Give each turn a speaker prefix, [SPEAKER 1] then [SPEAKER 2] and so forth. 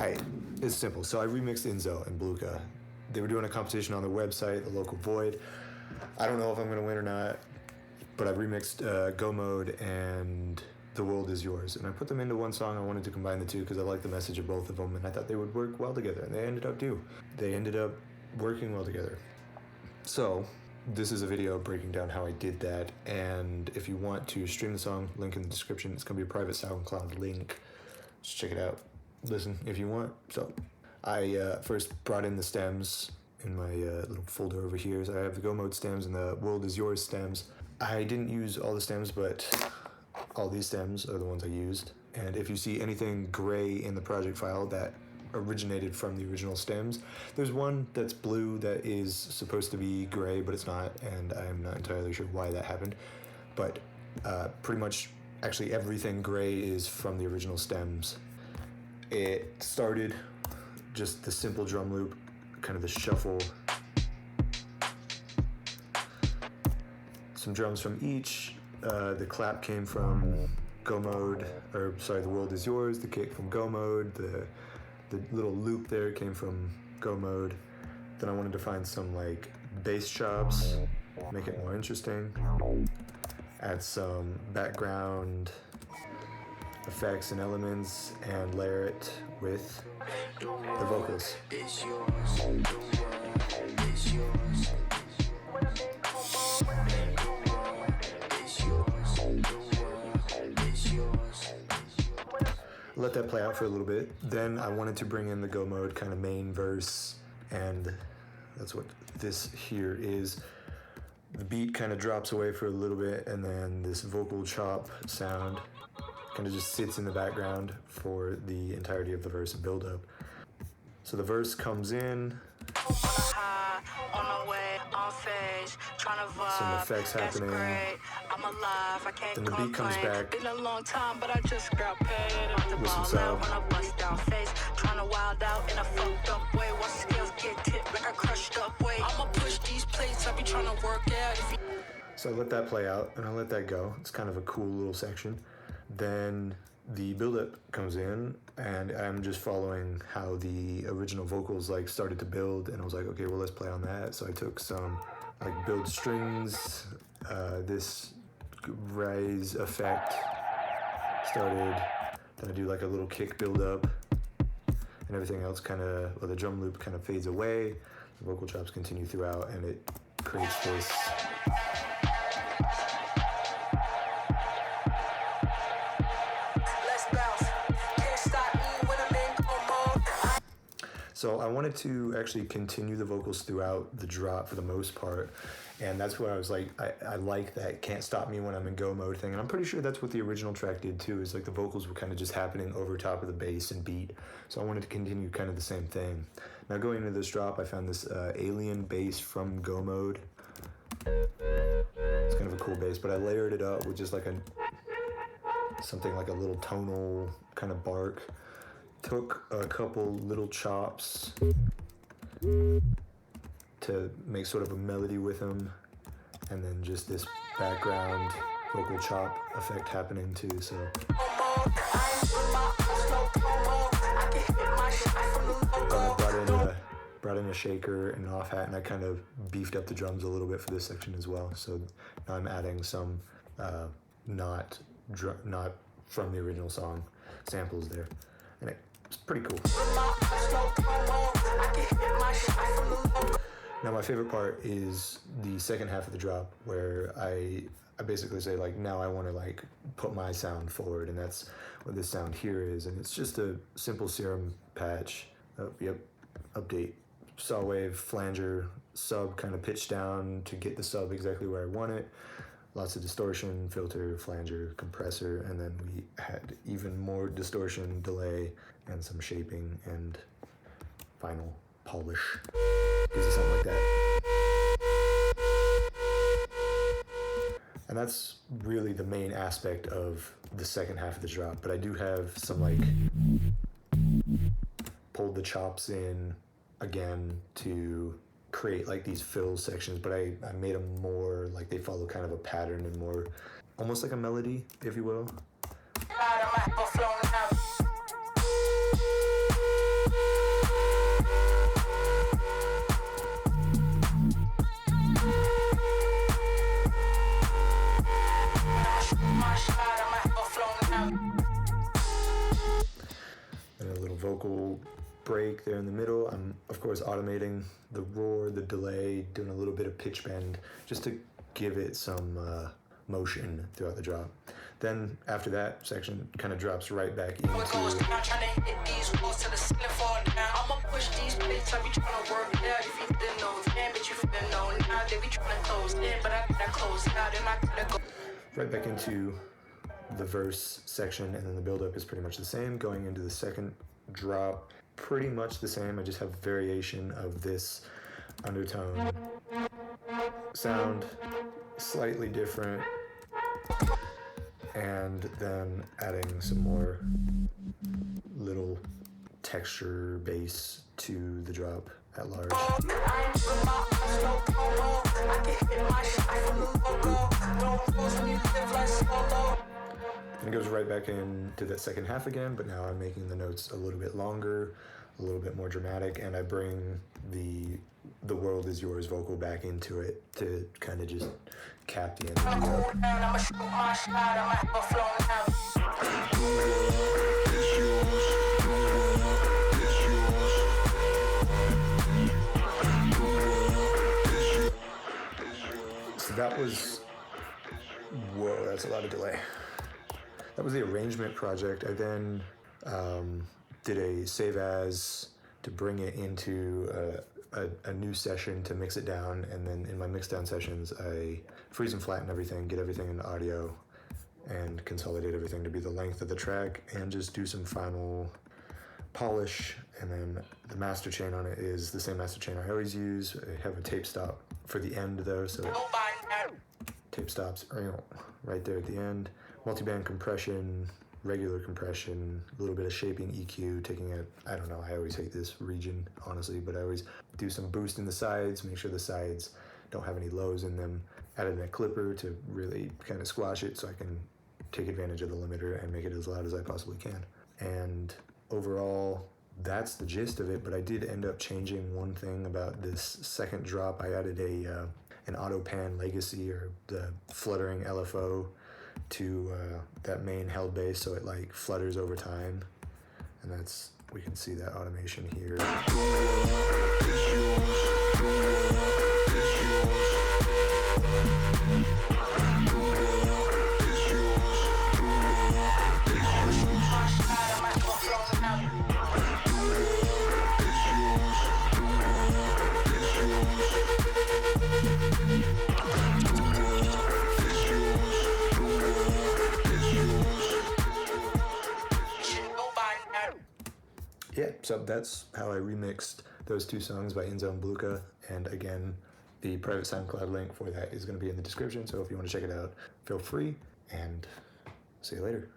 [SPEAKER 1] Alright, it's simple. So I remixed INZO and Blookah. They were doing a competition on their website, the local Void. I don't know if I'm going to win or not, but I remixed Go Mode and The World Is Yours. And I put them into one song. I wanted to combine the two because I liked the message of both of them, and I thought they would work well together. And they ended up working well together. So this is a video breaking down how I did that. And if you want to stream the song, link in the description. It's going to be a private SoundCloud link. Just check it out. Listen if you want. So I first brought in the stems in my little folder over here. So I have the Go Mode stems and the World Is Yours stems. I didn't use all the stems, but all these stems are the ones I used. And if you see anything gray in the project file, that originated from the original stems. There's one that's blue that is supposed to be gray, but it's not, and I'm not entirely sure why that happened. But pretty much, actually everything gray is from the original stems. It started just the simple drum loop, kind of the shuffle. Some drums from each. The clap came from Go Mode, or sorry, The World Is Yours. The kick from Go Mode. The little loop there came from Go Mode. Then I wanted to find some like bass chops, make it more interesting. Add some background effects and elements and layer it with the vocals. Let that play out for a little bit. Then I wanted to bring in the Go Mode kind of main verse, and that's what this here is. The beat kind of drops away for a little bit, and then this vocal chop sound kind of just sits in the background for the entirety of the verse and build up. So the verse comes in, some effects happening, then the beat comes back with some sound. So I let that play out and I let that go. It's kind of a cool little section. Then the build-up comes in, and I'm just following how the original vocals like started to build, and I was like, okay, well, let's play on that. So I took some like build strings, this rise effect started, then I do like a little kick build-up, and everything else kind of, well, the drum loop kind of fades away, the vocal chops continue throughout, and it creates this So I wanted to actually continue the vocals throughout the drop for the most part, and that's what I was like, I like that Can't Stop Me When I'm in Go Mode thing, and I'm pretty sure that's what the original track did too, is like the vocals were kind of just happening over top of the bass and beat, so I wanted to continue kind of the same thing. Now going into this drop, I found this alien bass from Go Mode. It's kind of a cool bass, but I layered it up with just like something like a little tonal kind of bark. Took a couple little chops to make sort of a melody with them, and then just this background vocal chop effect happening too. So brought in a shaker and an off hat, and I kind of beefed up the drums a little bit for this section as well. So now I'm adding some not from the original song samples there, and it's pretty cool. Now my favorite part is the second half of the drop, where I basically say like, now I want to like put my sound forward, and that's what this sound here is, and it's just a simple serum patch. Update saw wave flanger sub kind of pitched down to get the sub exactly where I want it. Lots of distortion, filter, flanger, compressor, and then we had even more distortion, delay, and some shaping and final polish. Gives you something like that. And that's really the main aspect of the second half of the drop, but I do have some like pulled the chops in again to create like these fill sections, but I made them more like they follow kind of a pattern and more almost like a melody, if you will. vocal break there in the middle. I'm of course automating the roar, the delay, doing a little bit of pitch bend just to give it some motion throughout the drop. Then after that section kind of drops right back into right back into the verse section, and then the build-up is pretty much the same. Going into the second drop, pretty much the same. I just have variation of this undertone sound, slightly different, and then adding some more little texture bass to the drop at large. And it goes right back into that second half again, but now I'm making the notes a little bit longer, a little bit more dramatic, and I bring the world is yours vocal back into it to kind of just cap the energy up. So that was, whoa, that's a lot of delay. That was the arrangement project. I then did a save as to bring it into a new session to mix it down, and then in my mix down sessions I freeze and flatten everything, get everything into audio, and consolidate everything to be the length of the track, and just do some final polish. And then the master chain on it is the same master chain I always use. I have a tape stop for the end though, so tape stops right there at the end. Multiband compression, regular compression, a little bit of shaping EQ, taking it, I don't know, I always hate this region, honestly, but I always do some boost in the sides, make sure the sides don't have any lows in them. Added a clipper to really kind of squash it so I can take advantage of the limiter and make it as loud as I possibly can. And overall, that's the gist of it, but I did end up changing one thing about this second drop. I added an auto pan legacy, or the fluttering LFO, to that main held bass, so it like flutters over time, and that's, we can see that automation here. Yeah, so that's how I remixed those two songs by INZO Blookah, and again, the private SoundCloud link for that is going to be in the description, so if you want to check it out, feel free, and see you later.